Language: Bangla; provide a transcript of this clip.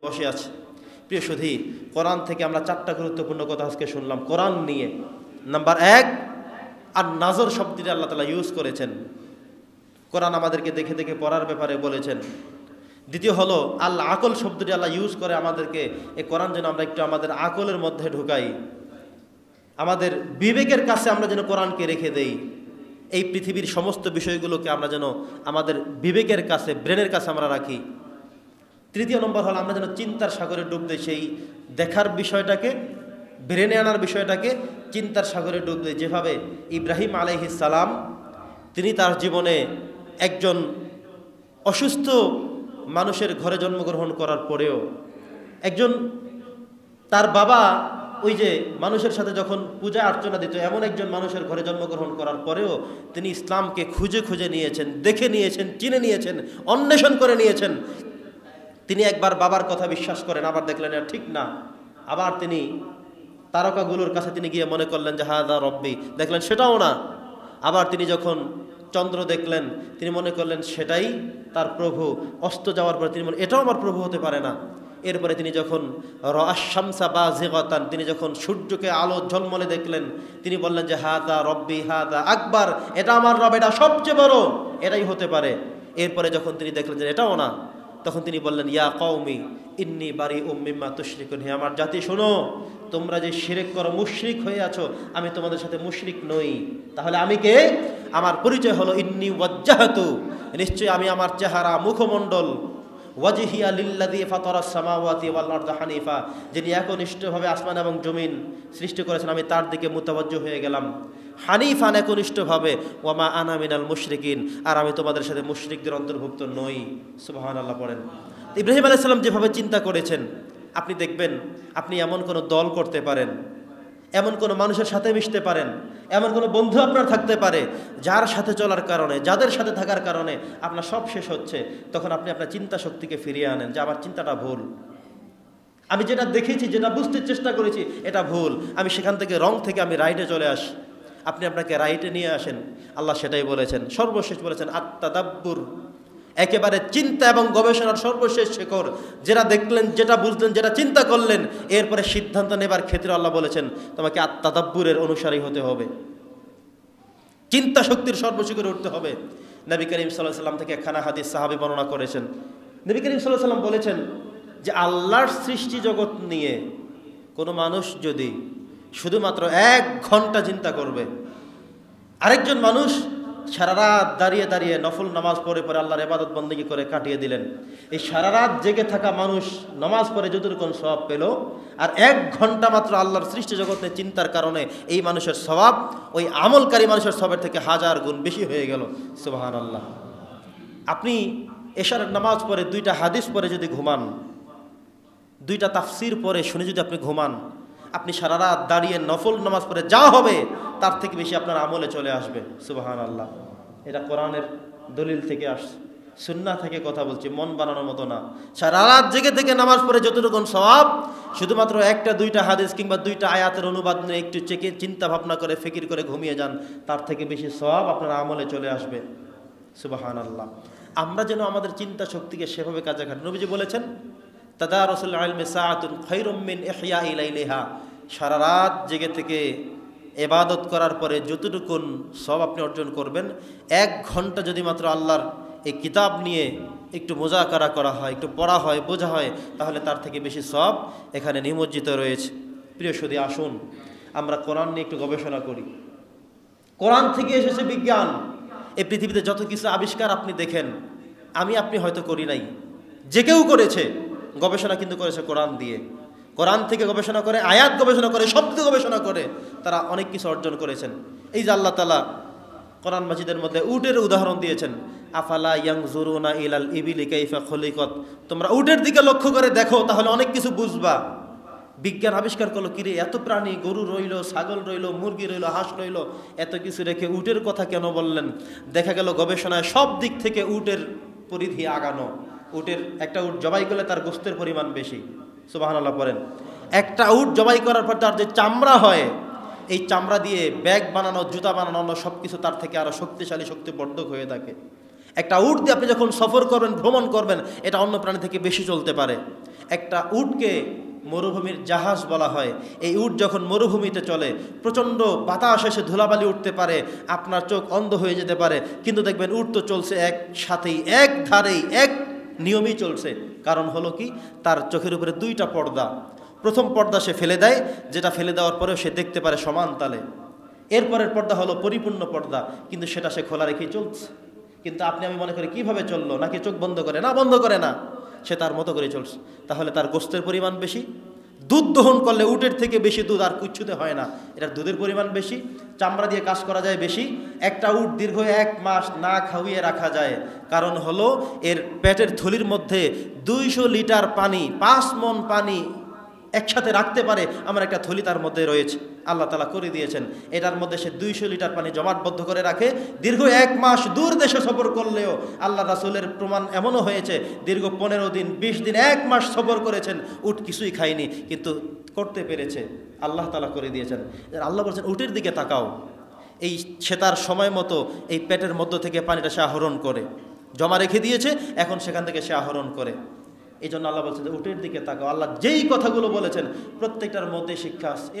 বসে আছে। প্রিয় সুধী, কোরআন থেকে আমরা চারটা গুরুত্বপূর্ণ কথা আজকে শুনলাম কোরআন নিয়ে। নাম্বার 1, আর নাজর শব্দটি আল্লাহ তাআলা ইউজ করেছেন, কোরআন আমাদেরকে দেখে দেখে পড়ার ব্যাপারে বলেছেন। দ্বিতীয় হলো আল আকল শব্দটি আল্লাহ ইউজ করে আমাদেরকে, এই কোরআন যেন আমরা একটু আমাদের আকলের মধ্যে ঢুকাই, আমাদের বিবেকের কাছে আমরা যেন কোরআনকে রেখে দেই। এই পৃথিবীর সমস্ত বিষয়গুলোকে আমরা যেন আমাদের বিবেকের কাছে, ব্রেনের কাছে আমরা রাখি। তৃতীয় নম্বর হলো আমরা যেন চিন্তার সাগরে ডুব দিই, সেই দেখার বিষয়টাকে, ব্রেনে আনার বিষয়টাকে চিন্তার সাগরে ডুব দিই। যেভাবে ইব্রাহিম আলাইহিস সালাম তিনি তার জীবনে একজন অসুস্থ মানুষের ঘরে জন্মগ্রহণ করার পরেও, একজন তার বাবা ওই যে মানুষের সাথে যখন পূজা অর্চনা দিত, এমন একজন মানুষের ঘরে জন্মগ্রহণ করার পরেও তিনি ইসলামকে খুঁজে খুঁজে নিয়েছেন, দেখে নিয়েছেন, চিনে নিয়েছেন, অন্বেষণ করে নিয়েছেন। তিনি একবার বাবার কথা বিশ্বাস করেন, আবার দেখলেন এটা ঠিক না, আবার তিনি তারকাগুলোর কাছে তিনি গিয়ে মনে করলেন যে হাদা রব্বি, দেখলেন সেটাও না। আবার তিনি যখন চন্দ্র দেখলেন তিনি মনে করলেন সেটাই তার প্রভু। অস্ত যাওয়ার পরে তিনি এটাও আমার প্রভু হতে পারে না। এরপরে তিনি যখন রাআশ-শামসা বাযিগাতান, তিনি যখন সূর্যকে আলো ঝলমলে দেখলেন, তিনি বললেন যে হাদা রব্বি হাদা আকবার, এটা আমার রব, এটা সবচেয়ে বড়, এটাই হতে পারে। এরপরে যখন তিনি দেখলেন যে এটাও না, তখন তিনি বললেন ইয়া কওমি ইন্নী বারিউম মিম্মা তুশরিকুন, হে আমার জাতি শোনো, তোমরা যে শিরক করো, মুশরিক হয়ে আছো, আমি তোমাদের সাথে মুশরিক নই। তাহলে আমি কে? আমার পরিচয় হলো ইন্নী ওয়াজ্জাহাতু, নিশ্চয়ই আমি আমার চেহারা, মুখমণ্ডল, ওয়াজহিয়া লিল্লাযী ফাতারাস সামাওয়াতি ওয়াল আরদা হানিফা, যিনি একনিষ্ঠভাবে আসমান এবং জমিন সৃষ্টি করেছেন, আমি তার দিকে মুতাওয়াজ্জিহ হয়ে গেলাম। হানিফান, একনিষ্ঠভাবে, ওয়ামা আনা মিনাল মুশরিকিন, আর আমি তোমাদের সাথে মুশরিকদের অন্তর্ভুক্ত নই। সুবহানাল্লাহ পড়েন। ইব্রাহিম আলাইহিস সালাম যেভাবে চিন্তা করেছেন, আপনি দেখবেন আপনি এমন কোনো দল করতে পারেন, এমন কোনো মানুষের সাথে মিশতে পারেন, এমন কোনো বন্ধু আপনার থাকতে পারে যার সাথে চলার কারণে, যাদের সাথে থাকার কারণে আপনার সব শেষ হচ্ছে। তখন আপনি আপনার চিন্তা শক্তিকে ফিরিয়ে আনেন যে আমার চিন্তাটা ভুল, আমি যেটা দেখেছি, যেটা বুঝতে চেষ্টা করেছি এটা ভুল, আমি সেখান থেকে রং থেকে আমি রাইটে চলে আসি। আপনি আপনাকে রাইটে নিয়ে আসেন। আল্লাহ সেটাই বলেছেন, সর্বশেষ বলেছেন আত-তাদাব্বুর, একেবারে চিন্তা এবং গবেষণার সর্বশেষ শেখর। যেটা দেখলেন, যেটা বুঝলেন, যেটা চিন্তা করলেন, এরপরে সিদ্ধান্ত নেবার ক্ষেত্রে আল্লাহ বলেছেন তোমাকে আত-তাদাব্বুরের অনুসারী হতে হবে, চিন্তা শক্তির সর্বশিখরে উঠতে হবে। নবী করিম সাল্লাল্লাহু আলাইহি ওয়াসাল্লাম থেকে একখানা হাদিস সাহাবী বর্ণনা করেছেন। নবী করিম সাল্লাল্লাহু আলাইহি ওয়াসাল্লাম বলেছেন যে আল্লাহর সৃষ্টি জগৎ নিয়ে কোনো মানুষ যদি শুধুমাত্র 1 ঘন্টা চিন্তা করবে, আরেকজন মানুষ সারা রাত দাঁড়িয়ে দাঁড়িয়ে নফল নামাজ পড়ে পরে আল্লাহর ইবাদত বন্দেগী করে কাটিয়ে দিলেন, এই সারা রাত জেগে থাকা মানুষ নামাজ পড়ে যতটুকু সওয়াব পেল, আর 1 ঘন্টা মাত্র আল্লাহর সৃষ্টি জগতে চিন্তার কারণে এই মানুষের সওয়াব ওই আমলকারী মানুষের সওয়াবের থেকে 1000 গুণ বেশি হয়ে গেল। সুবহানাল্লাহ। আপনি এশার নামাজ পড়ে 2টা হাদিস পড়ে যদি ঘুমান, 2টা তাফসির পড়ে শুনে যদি আপনি ঘুমান, আপনি সারা রাত দাঁড়িয়ে নফল নামাজ পড়ে যা হবে তার থেকে বেশি আপনার আমলে চলে আসবে। সুবহানাল্লাহ। এটা কোরআনের দলিল থেকে আসছে, সুন্নাহ থেকে কথা বলছি, মন বানানোর মতো না। সারা রাত জেগে থেকে নামাজ পড়ে যতটুকু সওয়াব, শুধুমাত্র 1টা 2টা হাদিস কিংবা 2টা আয়াতের অনুবাদ নিয়ে একটু চিন্তা ভাবনা করে ফিকির করে ঘুমিয়ে যান, তার থেকে বেশি সওয়াব আপনার আমলে চলে আসবে। সুবহানাল্লাহ। আমরা যেন আমাদের চিন্তা শক্তিকে সেভাবে কাজে খাটি। নবীজি বলেছেন তাদারুসুল ইলমি সাআতুন খায়রুম মিন ইহয়াই লাইলিহা, সারা রাত জেগে থেকে ইবাদত করার পরে যতটুকুন সওয়াব আপনি অর্জন করবেন, 1 ঘন্টা যদি মাত্র আল্লাহর এই কিতাব নিয়ে একটু মুযাকারা করা হয়, একটু পড়া হয়, বোঝা হয়, তাহলে তার থেকে বেশি সওয়াব এখানে নিমজ্জিত রয়েছে। প্রিয় সুধী, আসুন আমরা কোরআন নিয়ে একটু গবেষণা করি। কোরআন থেকে এসেছে বিজ্ঞান। এই পৃথিবীতে যত কিছু আবিষ্কার আপনি দেখেন, আপনি হয়তো করি নাই, যে কেউ করেছে, গবেষণা কিন্তু করেছে কোরআন দিয়ে। কোরআন থেকে গবেষণা করে, আয়াত গবেষণা করে, শব্দ গবেষণা করে তারা অনেক কিছু অর্জন করেছেন। এই যে আল্লাহ তাআলা কোরআন মাজিদের মধ্যে উটের উদাহরণ দিয়েছেন, আফালা ইয়ানজুরুনা ইলাল ইবিলি কাইফা খুলিকাত, তোমরা উটের দিকে লক্ষ্য করে দেখো তাহলে অনেক কিছু বুঝবা। বিজ্ঞান আবিষ্কার করলো, কিরে এত প্রাণী, গরু রইল, ছাগল রইল, মুরগি রইল, হাঁস রইল, এত কিছু রেখে উটের কথা কেন বললেন? দেখা গেল গবেষণায় সব দিক থেকে উটের পরিধি আগানো। একটা উট জবাই করলে তার গোশতের পরিমাণ বেশি। সুবহানাল্লাহ পড়েন। একটা উট জবাই করার পর তার যে চামড়া হয়, এই চামড়া দিয়ে ব্যাগ বানানো, জুতা বানানো, সব কিছু তার থেকে আরো শক্তিশালী, শক্তিবর্ধক হয়ে থাকে। একটা উট দিয়ে আপনি যখন সফর করবেন, ভ্রমণ করবেন, এটা অন্য প্রাণী থেকে বেশি চলতে পারে। একটা উটকে মরুভূমির জাহাজ বলা হয়। এই উট যখন মরুভূমিতে চলে, প্রচণ্ড বাতাস এসে ধুলাবালি উঠতে পারে, আপনার চোখ অন্ধ হয়ে যেতে পারে, কিন্তু দেখবেন উট তো চলছে একসাথেই, এক ধারেই, এক নিয়মেই চলছে। কারণ হলো কি, তার চোখের উপরে দুইটা পর্দা। প্রথম পর্দা সে ফেলে দেয়, যেটা ফেলে দেওয়ার পরেও সে দেখতে পারে সমান তালে। এরপরের পর্দা হলো পরিপূর্ণ পর্দা, কিন্তু সেটা সে খোলা রেখেই চলছে। কিন্তু আপনি আমি মনে করি কিভাবে চললো, নাকি চোখ বন্ধ করে? না, বন্ধ করে না, সে তার মতো করে চলছে। তাহলে তার গোস্তের পরিমাণ বেশি, দুধ দহন করলে উটের থেকে বেশি দুধ আর কিচ্ছুতে হয় না, এটার দুধের পরিমাণ বেশি, চামড়া দিয়ে কাজ করা যায় বেশি। একটা উট দীর্ঘ 1 মাস না খাওয়িয়ে রাখা যায়, কারণ হলো এর পেটের থলির মধ্যে 200 লিটার পানি, 5 মণ পানি একসাথে রাখতে পারে আমার একটা থলি তার মধ্যে রয়েছে, আল্লাহ তাআলা করে দিয়েছেন। এটার মধ্যে সে 200 লিটার পানি জমাটবদ্ধ করে রাখে। দীর্ঘ 1 মাস দূর দেশে সফর করলেও আল্লাহ রাসূলের প্রমাণ এমনও হয়েছে, দীর্ঘ 15 দিন 20 দিন 1 মাস সফর করেছেন, উট কিছুই খায়নি, কিন্তু করতে পেরেছে, আল্লাহ তাআলা করে দিয়েছেন। আল্লাহ বলছেন উটের দিকে তাকাও, এই সে তার সময় মতো এই পেটের মধ্য থেকে পানিটা সে আহরণ করে, জমা রেখে দিয়েছে, এখন সেখান থেকে সে আহরণ করে। এই জন্য আল্লাহ বলছেন যে উটের দিকে তাকাও। আল্লাহ যেই কথাগুলো বলেছেন প্রত্যেকটার মধ্যে শিক্ষা আছে।